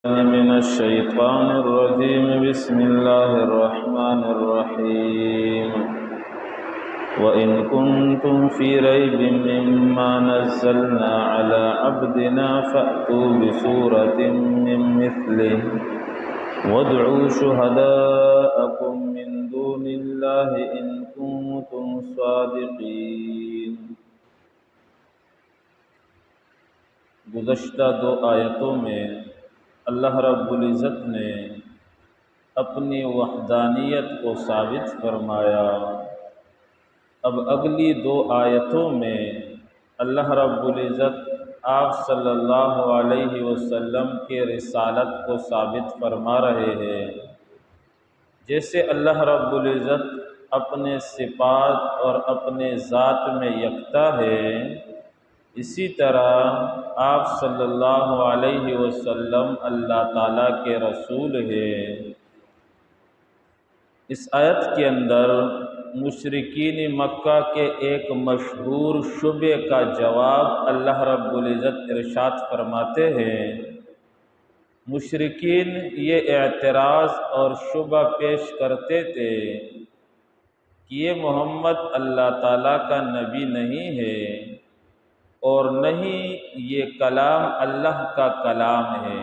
من الشيطان الرجيم بسم الله الرحمن الرحيم وإن كنتم في ريب مما نزلنا على عبدنا فأتوا بسورة من مثله وادعوا شهداءكم من دون الله إن كنتم صادقين۔ گزشتہ دو آیتوں میں اللہ رب العزت نے اپنی وحدانیت کو ثابت فرمایا۔ اب اگلی دو آیتوں میں اللہ رب العزت آپ صلی اللہ علیہ وسلم کے رسالت کو ثابت فرما رہے ہیں۔ جیسے اللہ رب العزت اپنے صفات اور اپنے ذات میں یکتا ہے، اسی طرح آپ صلی اللہ علیہ وسلم اللہ تعالیٰ کے رسول ہیں۔ اس آیت کے اندر مشرکین مکہ کے ایک مشہور شبہ کا جواب اللہ رب العزت ارشاد فرماتے ہیں۔ مشرکین یہ اعتراض اور شبہ پیش کرتے تھے کہ یہ محمد اللہ تعالیٰ کا نبی نہیں ہے اور نہیں یہ کلام اللہ کا کلام ہے،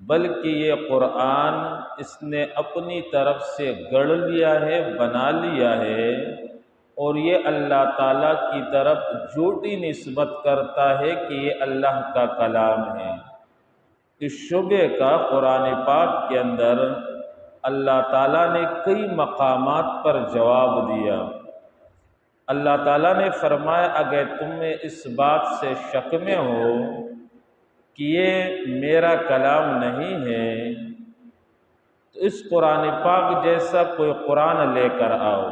بلکہ یہ قرآن اس نے اپنی طرف سے گڑھ لیا ہے، بنا لیا ہے، اور یہ اللہ تعالیٰ کی طرف جھوٹی نسبت کرتا ہے کہ یہ اللہ کا کلام ہے۔ اس شبہ کا قرآن پاک کے اندر اللہ تعالیٰ نے کئی مقامات پر جواب دیا۔ اللہ تعالیٰ نے فرمایا اگر تمہیں اس بات سے شک میں ہو کہ یہ میرا کلام نہیں ہے تو اس قرآن پاک جیسا کوئی قرآن لے کر آؤ،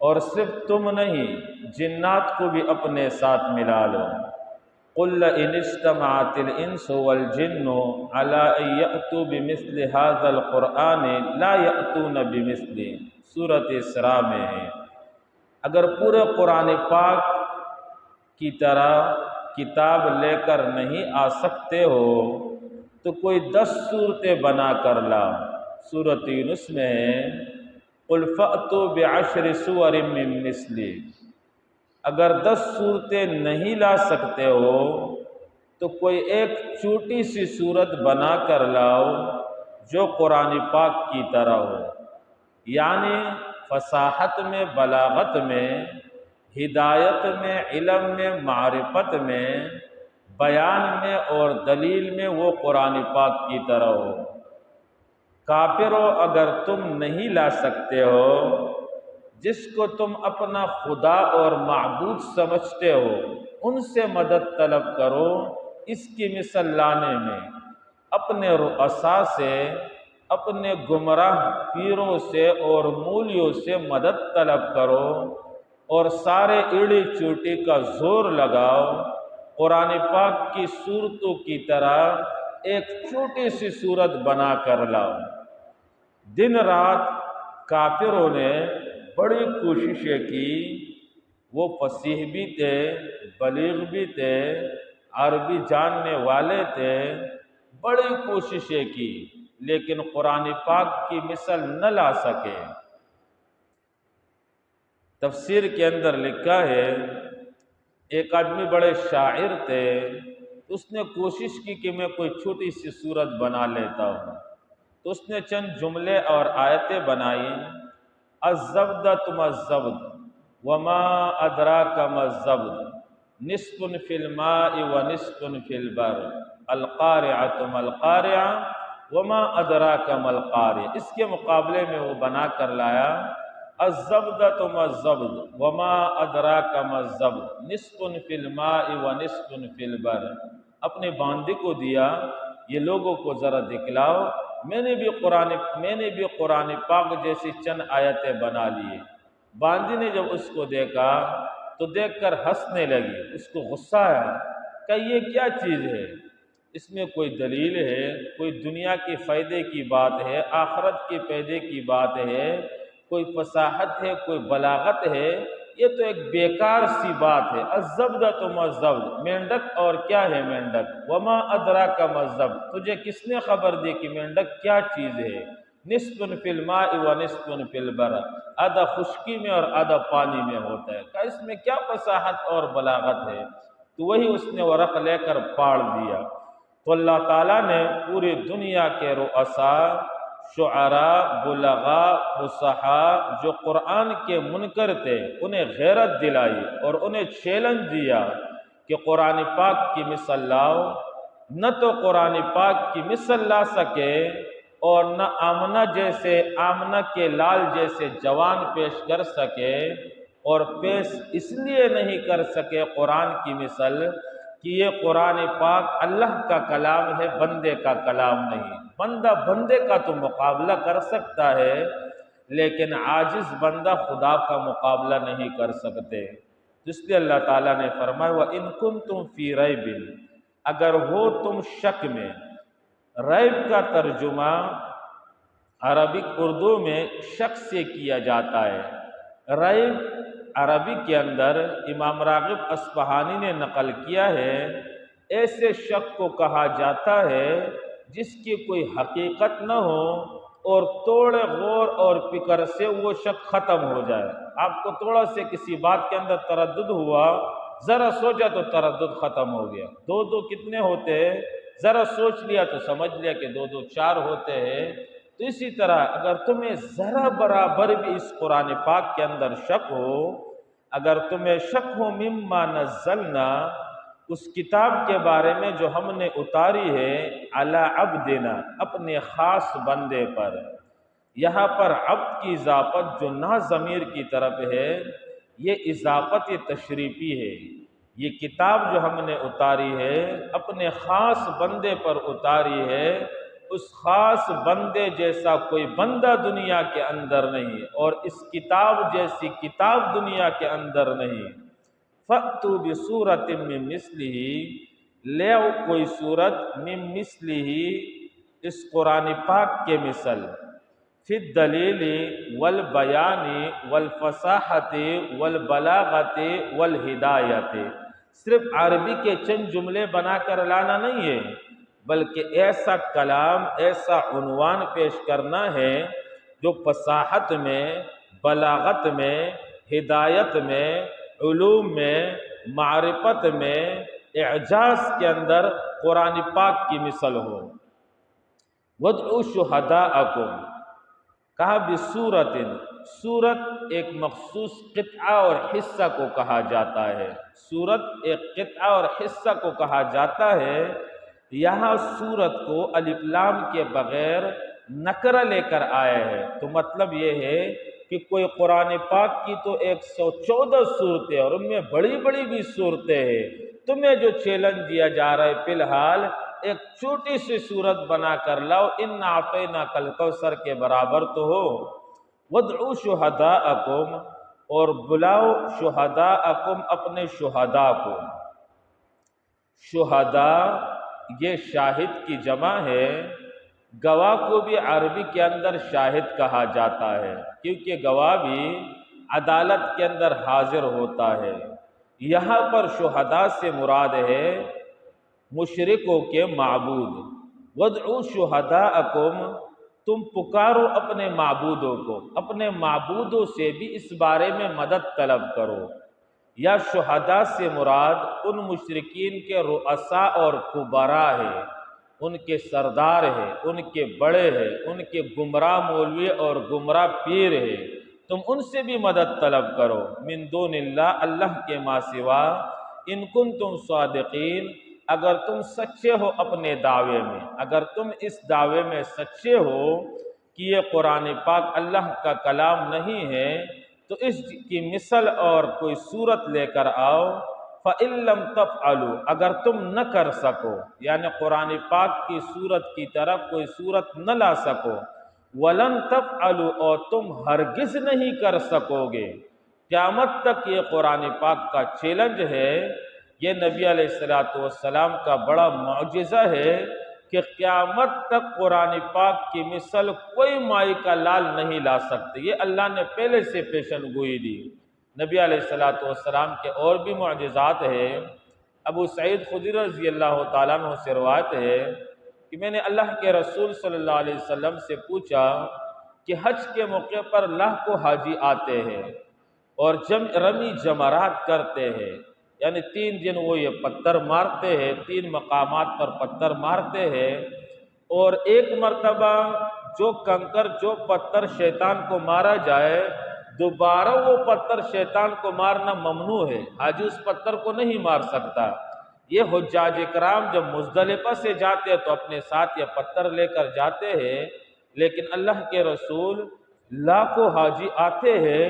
اور صرف تم نہیں جنات کو بھی اپنے ساتھ ملا لو۔ قُلْ إِنِ اجْتَمَعَتِ الْإِنسُ وَالْجِنُّ عَلَىٰ أَن يَأْتُوا بِمِثْلِ هَٰذَا الْقُرْآنِ لَا يَأْتُونَ بِمِثْلِهِ، سورۃ اسراء میں ہے۔ اگر پورے قرآن پاک کی طرح کتاب لے کر نہیں آ سکتے ہو تو کوئی 10 صورتیں بنا کر لاؤ۔ سورۃ یونس میں ہے قُلْ فَأْتُوا بِعَشْرِ سُوَرٍ مِّن مِّثْلِهِ، اگر 10 صورتیں نہیں لا سکتے ہو تو کوئی ایک چھوٹی سی صورت بنا کر لاؤ جو قرآن پاک کی طرح ہو، یعنی فصاحت میں، بلاغت میں، ہدایت میں، علم میں، معرفت میں، بیان میں اور دلیل میں وہ قرآن پاک کی طرح ہو۔ کافروں اگر تم نہیں لا سکتے ہو جس کو تم اپنا خدا اور معبود سمجھتے ہو ان سے مدد طلب کرو اس کی مثل لانے میں، اپنے رؤساء سے، اپنے گمراہ پیروں سے اور مولیوں سے مدد طلب کرو، اور سارے ایڑی چوٹی کا زور لگاؤ، قرآن پاک کی صورتوں کی طرح ایک چھوٹی سی صورت بنا کر لاؤ۔ دن رات کافروں نے بڑی کوششیں کی، وہ فصیح بھی تھے، بلیغ بھی تھے، عربی جاننے والے تھے، بڑی کوششیں کی لیکن قرآن پاک کی مثل نہ لا سکے۔ تفسیر کے اندر لکھا ہے ایک آدمی بڑے شاعر تھے، اس نے کوشش کی کہ میں کوئی چھوٹی سی صورت بنا لیتا ہوں، تو اس نے چند جملے اور آیتیں بنائی۔ الزبدۃ ما الزبد وما ادراک ما الزبد نصف فی الماء ونصف فی البر القارعۃ ما القارعۃ وما ادراک ما القارعۃ۔ اس کے مقابلے میں وہ بنا کر لایا الزبدۃ ما الزبد وما ادراک ما الزبد نصف فی الماء ونصف فی البر۔ اپنے باندی کو دیا یہ لوگوں کو ذرا دکھلاؤ، میں نے بھی قرآن پاک جیسی چند آیتیں بنا لیے۔ باندی نے جب اس کو دیکھا تو دیکھ کر ہنسنے لگی، اس کو غصہ آیا کہ یہ کیا چیز ہے، اس میں کوئی دلیل ہے، کوئی دنیا کے فائدے کی بات ہے، آخرت کے فائدے کی بات ہے، کوئی فصاحت ہے، کوئی بلاغت ہے، یہ تو ایک بیکار سی بات ہے۔ الزبدۃ ما الزبد، مینڈک اور کیا ہے مینڈک؟ وما ادراک ما الزبد، تجھے کس نے خبر دی کہ مینڈک کیا چیز ہے؟ نصف فی الماء و نصف فی البر، آدھا خشکی میں اور آدھا پانی میں ہوتا ہے۔ کہ اس میں کیا فصاحت اور بلاغت ہے؟ تو وہی اس نے ورق لے کر پاڑ دیا۔ تو اللہ تعالیٰ نے پوری دنیا کے رؤساء، شعراء، بلغاء، فصحاء جو قرآن کے منکر تھے انہیں غیرت دلائی اور انہیں چیلنج دیا کہ قرآن پاک کی مثل لاؤ۔ نہ تو قرآن پاک کی مثل لا سکے اور نہ آمنہ کے لال جیسے جوان پیش کر سکے، اور پیش اس لیے نہیں کر سکے قرآن کی مثل کہ یہ قرآن پاک اللہ کا کلام ہے، بندے کا کلام نہیں۔ بندہ بندے کا تو مقابلہ کر سکتا ہے، لیکن عاجز بندہ خدا کا مقابلہ نہیں کر سکتے۔ اس لیے اللہ تعالیٰ نے فرمایا وَإِن كُنتُمْ فِي رَيْبٍ، اگر ہو تم شک میں۔ ریب کا ترجمہ عربک اردو میں شک سے کیا جاتا ہے۔ ریب عربی کے اندر امام راغب اصفہانی نے نقل کیا ہے، ایسے شک کو کہا جاتا ہے جس کی کوئی حقیقت نہ ہو اور تھوڑے غور اور فکر سے وہ شک ختم ہو جائے۔ آپ کو تھوڑا سے کسی بات کے اندر تردد ہوا، ذرا سوچا تو تردد ختم ہو گیا۔ دو دو کتنے ہوتے ہیں؟ ذرا سوچ لیا تو سمجھ لیا کہ دو دو چار ہوتے ہیں۔ تو اسی طرح اگر تمہیں ذرا برابر بھی اس قرآن پاک کے اندر شک ہو، اگر تمہیں شک ہو مما نزلنا، اس کتاب کے بارے میں جو ہم نے اتاری ہے، علی عبدنا، اپنے خاص بندے پر، یہاں پر عبد کی اضافت جو نا ضمیر کی طرف ہے، یہ اضافت تشریفی ہے۔ یہ کتاب جو ہم نے اتاری ہے اپنے خاص بندے پر اتاری ہے، اس خاص بندے جیسا کوئی بندہ دنیا کے اندر نہیں، اور اس کتاب جیسی کتاب دنیا کے اندر نہیں۔ فَأْتُوا بِسُورَةٍ مِّن مِّثْلِهِ، لے آؤ کوئی صورت مِّن مِّثْلِهِ، اس قرآن پاک کے مثل، فی الدلیل والبیان والفصاحت والبلاغت والہدایت، صرف عربی کے چند جملے بنا کر لانا نہیں ہے، بلکہ ایسا کلام، ایسا عنوان پیش کرنا ہے جو فصاحت میں، بلاغت میں، ہدایت میں، علوم میں، معرفت میں، اعجاز کے اندر قرآن پاک کی مثل ہو۔ وَادْعُوا شُهَدَاءَكُمْ، کہا بِسُورَةٍ، سورت ایک مخصوص قطعہ اور حصہ کو کہا جاتا ہے۔ سورت ایک قطعہ اور حصہ کو کہا جاتا ہے۔ یہاں سورت کو الف لام کے بغیر نکرہ لے کر آئے ہے، تو مطلب یہ ہے کہ کوئی قرآن پاک کی تو 114 صورتیں اور ان میں بڑی بڑی بھی صورتیں ہیں، تمہیں جو چیلنج دیا جا رہا ہے فی الحال ایک چھوٹی سی صورت بنا کر لاؤ، اِنَّا أَعْطَيْنَاكَ الْكَوْثَرَ کے برابر تو ہو۔ وَادْعُوا شُهَدَاءَكُمْ، اور بلاؤ شہداءکم، اپنے شہداء کو۔ شہداء یہ شاہد کی جمع ہے، گواہ کو بھی عربی کے اندر شاہد کہا جاتا ہے، کیونکہ گواہ بھی عدالت کے اندر حاضر ہوتا ہے۔ یہاں پر شہداء سے مراد ہے مشرکوں کے معبود۔ وَادْعُوا شُهَدَاءَكُمْ، تم پکارو اپنے معبودوں کو، اپنے معبودوں سے بھی اس بارے میں مدد طلب کرو۔ یا شہداء سے مراد ان مشرکین کے رؤساء اور کبراء ہے، ان کے سردار ہے، ان کے بڑے ہیں، ان کے گمراہ مولوی اور گمراہ پیر ہے، تم ان سے بھی مدد طلب کرو۔ من دون اللہ، اللہ کے ما سوا، ان کنتم صادقین، اگر تم سچے ہو اپنے دعوے میں، اگر تم اس دعوے میں سچے ہو کہ یہ قرآن پاک اللہ کا کلام نہیں ہے، تو اس کی مثل اور کوئی صورت لے کر آؤ۔ فَإِن لَّمْ تَفْعَلُوا، اگر تم نہ کر سکو، یعنی قرآن پاک کی صورت کی طرف کوئی صورت نہ لا سکو، وَلَن تَفْعَلُوا، اور تم ہرگز نہیں کر سکو گے، قیامت تک یہ قرآن پاک کا چیلنج ہے۔ یہ نبی علیہ السلام کا بڑا معجزہ ہے کہ قیامت تک قرآن پاک کی مثل کوئی مائی کا لال نہیں لا سکتے، یہ اللہ نے پہلے سے پیشن گوئی دی۔ نبی علیہ الصلوۃ والسلام کے اور بھی معجزات ہیں۔ ابو سعید خدری رضی اللہ تعالیٰ عنہ سے روایت ہے کہ میں نے اللہ کے رسول صلی اللہ علیہ وسلم سے پوچھا کہ حج کے موقع پر لاکھوں حاجی آتے ہیں اور رمی جمرات کرتے ہیں، یعنی 3 دن وہ یہ پتھر مارتے ہیں، 3 مقامات پر پتھر مارتے ہیں، اور ایک مرتبہ جو کنکر جو پتھر شیطان کو مارا جائے دوبارہ وہ پتھر شیطان کو مارنا ممنوع ہے، حاجی اس پتھر کو نہیں مار سکتا۔ یہ حجاج کرام جب مزدلفہ سے جاتے ہیں تو اپنے ساتھ یہ پتھر لے کر جاتے ہیں، لیکن اللہ کے رسول لاکھوں حاجی آتے ہیں،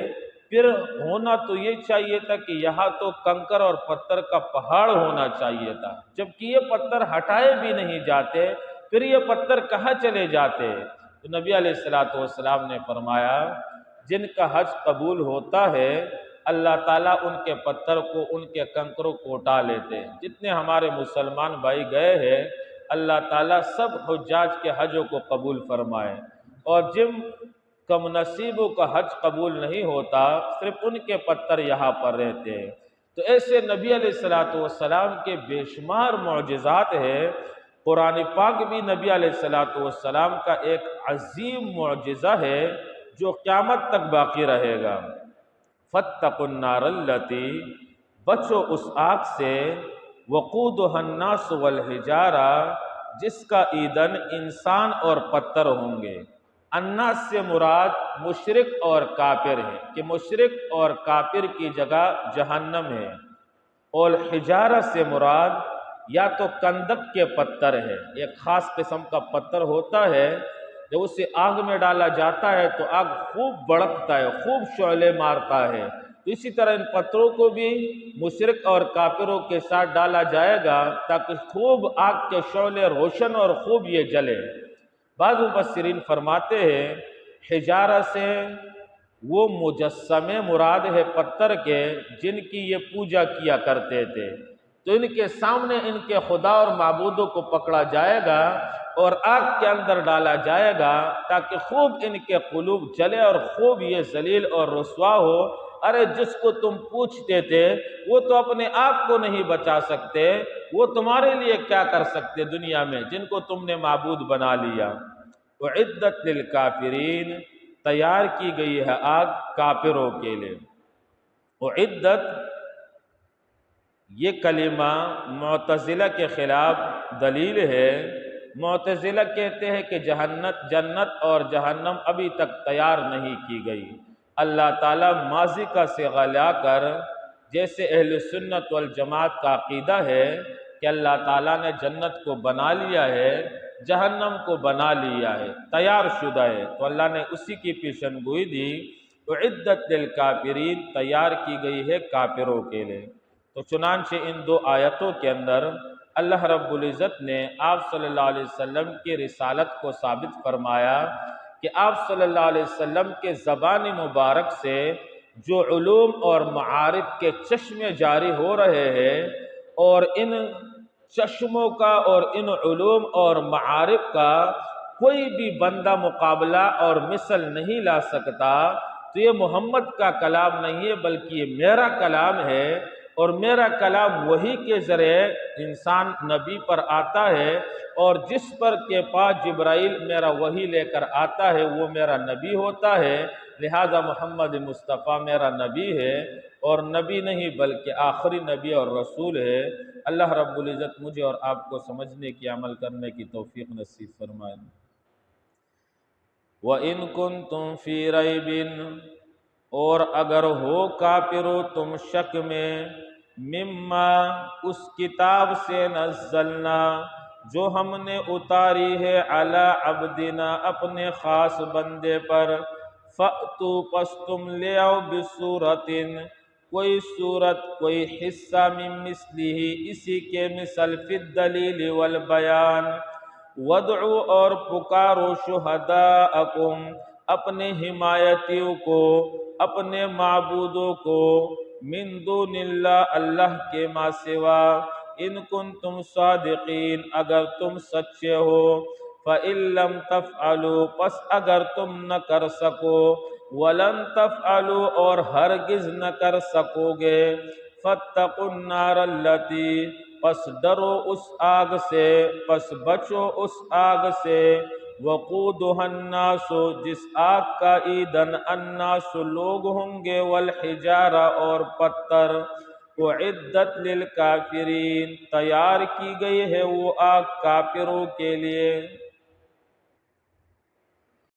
پھر ہونا تو یہ چاہیے تھا کہ یہاں تو کنکر اور پتھر کا پہاڑ ہونا چاہیے تھا، جبکہ یہ پتھر ہٹائے بھی نہیں جاتے، پھر یہ پتھر کہاں چلے جاتے؟ تو نبی علیہ الصلوۃ والسلام نے فرمایا جن کا حج قبول ہوتا ہے اللہ تعالیٰ ان کے پتھر کو ان کے کنکروں کو اٹھا لیتے ہیں۔ جتنے ہمارے مسلمان بھائی گئے ہیں اللہ تعالیٰ سب حجاج کے حجوں کو قبول فرمائے، اور جن کم نصیبوں کا حج قبول نہیں ہوتا صرف ان کے پتھر یہاں پر رہتے ہیں۔ تو ایسے نبی علیہ الصلوۃ والسلام کے بے شمار معجزات ہیں۔ قرآن پاک بھی نبی علیہ الصلوۃ والسلام کا ایک عظیم معجزہ ہے جو قیامت تک باقی رہے گا۔ فاتقوا النار التی، بچو اس آگ سے، وقودها الناس والحجارہ، جس کا ایندھن انسان اور پتھر ہوں گے۔ الناس سے مراد مشرک اور کافر ہے کہ مشرک اور کافر کی جگہ جہنم ہے، اور حجارہ سے مراد یا تو کندک کے پتھر ہے، ایک خاص قسم کا پتھر ہوتا ہے جب اسے آگ میں ڈالا جاتا ہے تو آگ خوب بڑکتا ہے، خوب شعلے مارتا ہے، تو اسی طرح ان پتھروں کو بھی مشرک اور کافروں کے ساتھ ڈالا جائے گا تاکہ خوب آگ کے شعلے روشن اور خوب یہ جلے۔ بعض مفسرین فرماتے ہیں حجارہ سے وہ مجسمے مراد ہے پتھر کے جن کی یہ پوجا کیا کرتے تھے، تو ان کے سامنے ان کے خدا اور معبودوں کو پکڑا جائے گا اور آگ کے اندر ڈالا جائے گا تاکہ خوب ان کے قلوب جلے اور خوب یہ ذلیل اور رسوا ہو۔ ارے جس کو تم پوچھتے تھے وہ تو اپنے آپ کو نہیں بچا سکتے، وہ تمہارے لیے کیا کر سکتے دنیا میں جن کو تم نے معبود بنا لیا۔ اعدت للکافرین، تیار کی گئی ہے آگ کافروں کے لیے۔ اعدت یہ کلمہ معتزلہ کے خلاف دلیل ہے۔ معتزلہ کہتے ہیں کہ جنت اور جہنم ابھی تک تیار نہیں کی گئی۔ اللہ تعالیٰ ماضی کا صیغہ لا کر، جیسے اہل سنت والجماعت کا عقیدہ ہے کہ اللہ تعالیٰ نے جنت کو بنا لیا ہے، جہنم کو بنا لیا ہے، تیار شدہ ہے، تو اللہ نے اسی کی پیشن گوئی دی۔ اعدت للکافرین، تیار کی گئی ہے کافروں کے لیے۔ تو چنانچہ ان 2 آیتوں کے اندر اللہ رب العزت نے آپ صلی اللہ علیہ وسلم کی رسالت کو ثابت فرمایا کہ آپ صلی اللہ علیہ وسلم کے زبان مبارک سے جو علوم اور معارف کے چشمے جاری ہو رہے ہیں، اور ان چشموں کا اور ان علوم اور معارف کا کوئی بھی بندہ مقابلہ اور مثل نہیں لا سکتا، تو یہ محمد کا کلام نہیں ہے بلکہ یہ میرا کلام ہے، اور میرا کلام وحی کے ذریعے انسان نبی پر آتا ہے، اور جس پر کے پاس جبرائیل میرا وحی لے کر آتا ہے وہ میرا نبی ہوتا ہے، لہذا محمد مصطفیٰ میرا نبی ہے، اور نبی نہیں بلکہ آخری نبی اور رسول ہے۔ اللہ رب العزت مجھے اور آپ کو سمجھنے کی عمل کرنے کی توفیق نصیب فرمائے۔ وَإِن كُنتُمْ فِي رَيْبٍ، اور اگر ہو کافرو تم شک میں، مما اس کتاب سے نزلنا جو ہم نے اتاری ہے، علی عبدنا اپنے خاص بندے پر، فَأْتُوا پس تم لے آؤ بِصُورَةٍ کوئی صورت کوئی حصہ، من مثلہ اسی کے مثل، فی الدلیل والبیان، وَادْعُوا اور پکارو شہداءکم اپنے حمایتیوں کو، اپنے معبودوں کو، من دون اللہ اللہ کے ما سوا، ان کنتم صادقین اگر تم سچے ہو، فَإِن لَمْ تَفْعَلُوا پس اگر تم نہ کر سکو، ولن تفعلوا اور ہرگز نہ کر سکو گے، فاتقوا النار التی پس ڈرو اس آگ سے، پس بچو اس آگ سے، وقودها الناس جس آگ کا ایندھن الناس لوگ ہوں گے، والحجارہ اور پتھر، اعدت للکافرین تیار کی گئی ہے وہ آگ کافروں کے لیے۔